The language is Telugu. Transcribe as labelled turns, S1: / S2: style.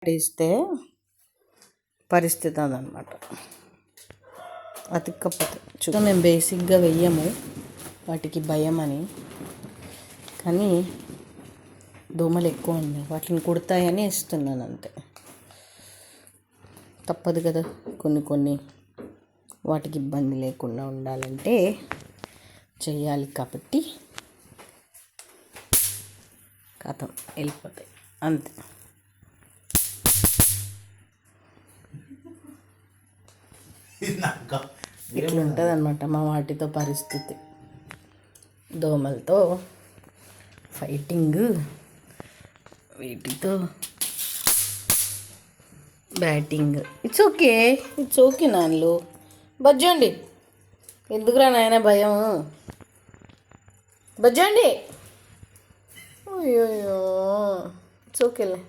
S1: పడిస్తే పరిస్థితి అదనమాట. అతిక్కపోతే మేము బేసిక్గా వెయ్యము, వాటికి భయం అని. కానీ దోమలు ఎక్కువ ఉన్నాయి, వాటిని కుడతాయని ఇస్తున్నాను అంతే. తప్పదు కదా, కొన్ని వాటికి ఇబ్బంది లేకుండా ఉండాలంటే చెయ్యాలి. కాబట్టి కథం వెళ్ళిపోతాయి అంతే. ఇట్లా ఉంటుంది అనమాట మా వాటితో పరిస్థితి. దోమలతో ఫైటింగ్, వీటితో బ్యాటింగ్. ఇట్స్ ఓకే నాన్నలు. బజ్జండి, ఎందుకురా నాయన భయం, బజ్జండి. అయ్యో ఇట్స్ ఓకేలే.